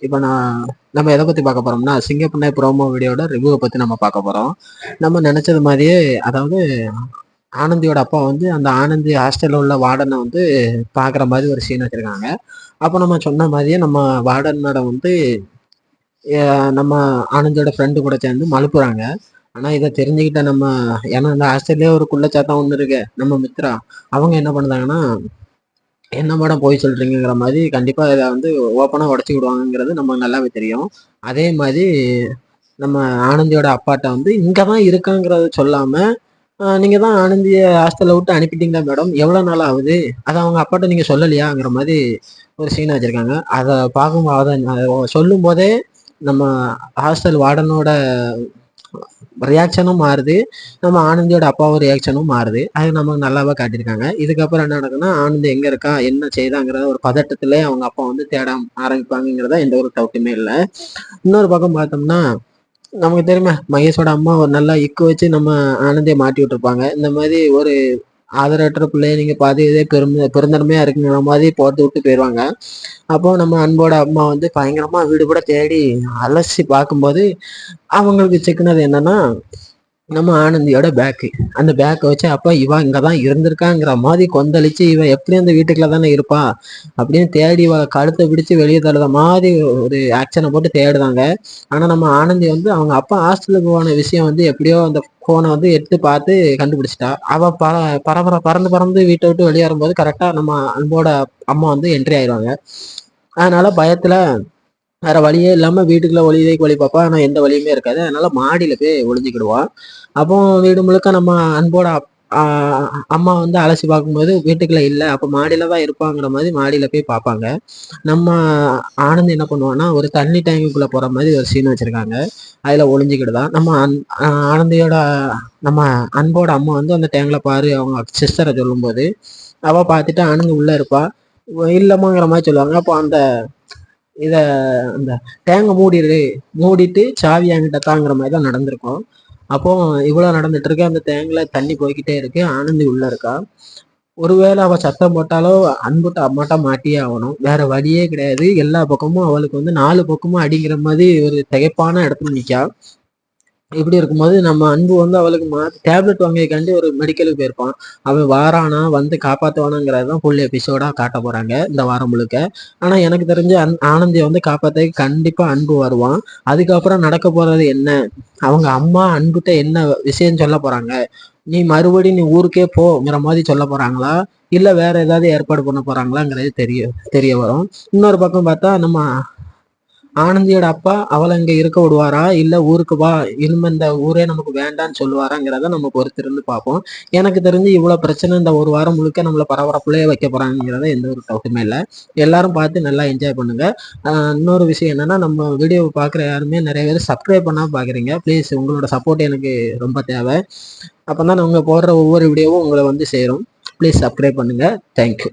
இப்ப நம்ம எத பத்தி பார்க்க போறோம்னா, சிங்கப்பெண்ணே ப்ரோமோ வீடியோட ரிவ்யூவ பத்தி நம்ம பார்க்க போறோம். நம்ம நெனச்சது மாரியே அதாவது ஆனந்தியோட அப்பா வந்து அந்த ஆனந்தி ஹாஸ்டல்ல உள்ள வார்டன வந்து பார்க்குற மாரி ஒரு சீன் வச்சிருக்காங்க. அப்ப நம்ம சொன்ன மாரியே நம்ம வார்டன் மேடம் வந்து எ நம்ம ஆனந்தியோட ஃப்ரெண்டு கூட சேர்ந்து மழுப்புறாங்க. ஆனா இத தெரிஞ்சுக்கிட்ட நம்ம ஏன்னா அந்த ஹாஸ்டல்லயே ஒரு குள்ளச்சாத்தான் ஒண்ணு இருக்கு. நம்ம மித்ரா. அவங்க என்ன பண்ணுதாங்கன்னா, என்ன மேடம் பொய் சொல்றீங்கங்கிற மாரி கண்டிப்பா இத வந்து ஓப்பனா உடைச்சு விடுவாங்கங்கிறது நமக்கு நல்லாவே தெரியும். அதே மாரி நம்ம ஆனந்தியோட அப்பாட்ட வந்து இங்க தான் இருக்காங்கிறத சொல்லாம, நீங்க தான் ஆனந்திய ஹாஸ்டல விட்டு அனுப்பிட்டீங்களா மேடம்? எவ்வளோ நாள் ஆகுது? அத அவங்க அப்பாட்ட நீங்க சொல்லலையாங்கிற மாரி ஒரு சீன் வச்சிருக்காங்க. அத பார்க்கும்போது அத சொல்லும்போதே நம்ம ஹாஸ்டல் வார்டனோட ரியாக்ஷனும் மாறுது. நம்ம ஆனந்தியோட அப்பாவும் ரியாக்ஷனும் மாறுது. அது நமக்கு நல்லாவே காட்டியிருக்காங்க. இதுக்கப்புறம் என்ன நடக்குன்னா, ஆனந்தி எங்க இருக்கா? என்ன செய்றாங்கிறத ஒரு பதட்டத்திலே அவங்க அப்பா வந்து தேட ஆரம்பிப்பாங்கங்கிறத எந்த ஒரு டவுட்டுமே இல்ல. இன்னொரு பக்கம் பார்த்தோம்னா, நமக்கு தெரியுமே மகேஷோட அம்மா ஒரு நல்லா இக்கு வச்சு நம்ம ஆனந்திய மாட்டி விட்டுருப்பாங்க. இந்த மாரி ஒரு ஆதரவற்ற பிள்ளைய நீங்க பாத்து இதே பெருந்தன்மையா இருக்குங்கிற மாதிரி போட்டு விட்டு போயிருவாங்க. அப்போ நம்ம அன்போட அம்மா வந்து பயங்கரமா வீடு கூட தேடி அலசி பார்க்கும்போது, அவங்களுக்கு சிக்குனது என்னன்னா, நம்ம ஆனந்தியோட பேக்கு. அந்த பேக்க வச்சு அப்ப இவ இங்க தான் இருந்திருக்காங்கிற மாரி கொந்தளிச்சு, இவ எப்படியும் அந்த வீட்டுக்குள்ள தானே இருப்பா. அப்படின்னு தேடி இவ கழுத்த பிடிச்சு வெளிய தள்ளுற மாரி ஒரு ஆக்ஷன போட்டு தேடுறாங்க. ஆனா நம்ம ஆனந்தி வந்து அவங்க அப்பா ஹாஸ்டலுக்கு போன விஷயம் வந்து எப்படியோ அந்த ஃபோன வந்து எடுத்து பார்த்து கண்டுபிடிச்சுட்டா. அவ பறந்து பறந்து வீட்ட விட்டு வெளிய வரும்போது கரெக்ட்டா நம்ம அன்போட அம்மா வந்து என்ட்ரி ஆயிருவாங்க. அதனால பயத்துல வேற வழியே இல்லாம வீட்டுக்குள்ள ஒளியதைக்கு வழி பார்ப்பா. ஆனா எந்த வழியுமே இருக்காது. அதனால மாடியில போய் ஒளிஞ்சுக்கிடுவா. அப்போ வீடு முழுக்க நம்ம அன்போட ஆ அம்மா வந்து அலசி பார்க்கும்போது வீட்டுக்குள்ள இல்ல. அப்ப மாடியில தான் இருப்பாங்கிற மாரி மாடியில போய் பார்ப்பாங்க. நம்ம ஆனந்த் என்ன பண்ணுவான்னா, ஒரு தண்ணி டேங்குக்குள்ள போற மாரி ஒரு சீன் வச்சிருக்காங்க. அதுல ஒளிஞ்சுக்கிடுதான். நம்ம ஆனந்தியோட நம்ம அன்போட அம்மா வந்து அந்த டேங்க்ல பாரு அவங்க சிஸ்டர சொல்லும்போது, அவ பார்த்துட்டு ஆனந்த் உள்ள இருப்பா. இல்லம்மாங்கிற மாரி சொல்லுவாங்க. அப்போ இத அந்த டேங்க மூடிரு. மூடிட்டு சாவி என்கிட்ட தாங்கிற மாரி தான் நடந்திருக்கும். அப்போ இவ்வளோ நடந்துட்டு இருக்கு. அந்த டேங்க்ல தண்ணி போய்க்கிட்டே இருக்கு. ஆனந்தி உள்ள இருக்கா. ஒருவேளை அவ சத்தம் போட்டாலோ அன்புட்ட அம்மாட்ட மாட்டியே ஆகணும். வேற வழியே கிடையாது. எல்லா பக்கமும் அவளுக்கு வந்து 4 பக்கமும் அடிங்கிற மாதிரி ஒரு திகைப்பான இடத்துல நிக்கா. இப்படி இருக்கும்போது நம்ம அன்பு வந்து அவளுக்கு டேப்லெட் வாங்கியக்காண்டி ஒரு மெடிக்கலுக்கு போயிருப்பான். அவன் வாரானா வந்து காப்பாத்துவானாங்கிறது தான் ஃபுல் எபிசோடா காட்ட போறாங்க இந்த வாரம் முழுக்க. ஆனா எனக்கு தெரிஞ்சு ஆனந்தியை வந்து காப்பாத்த கண்டிப்பா அன்பு வருவான். அதுக்கப்புறம் நடக்க போறது என்ன? அவங்க அம்மா அன்புட்ட என்ன விஷயம் சொல்ல போறாங்க? நீ ஊருக்கே போங்கிற மாதிரி சொல்ல போறாங்களா? இல்ல வேற ஏதாவது ஏற்பாடு பண்ண போறாங்களாங்கிறது தெரிய வரும். இன்னொரு பக்கம் பார்த்தா நம்ம ஆனந்தியோட அப்பா அவளை இங்க இருக்க விடுவாரா? இல்ல ஊருக்கு வா, இனிமே இந்த ஊரே நமக்கு வேண்டான்னு சொல்லுவாராங்கிறத நம்ம பொறுத்திருந்து பார்ப்போம். எனக்கு தெரிஞ்சு இவ்வளவு பிரச்சனை இந்த ஒரு வாரம் முழுக்க நம்மள பரபரப்புலயே வைக்க போறாங்கிறத எந்த ஒரு டவுட்டுமே இல்லை. எல்லாரும் பார்த்து நல்லா என்ஜாய் பண்ணுங்க. இன்னொரு விஷயம் என்னன்னா, நம்ம வீடியோவை பார்க்குற யாருமே நிறைய பேர் சப்ஸ்கிரைப் பண்ணாம பார்க்குறீங்க. ப்ளீஸ் உங்களோட சப்போர்ட் எனக்கு ரொம்ப தேவை. அப்பதான் நாங்க போடுற ஒவ்வொரு வீடியோவும் உங்களை வந்து சேரும். ப்ளீஸ் சப்ஸ்கிரைப் பண்ணுங்க. தேங்க்யூ.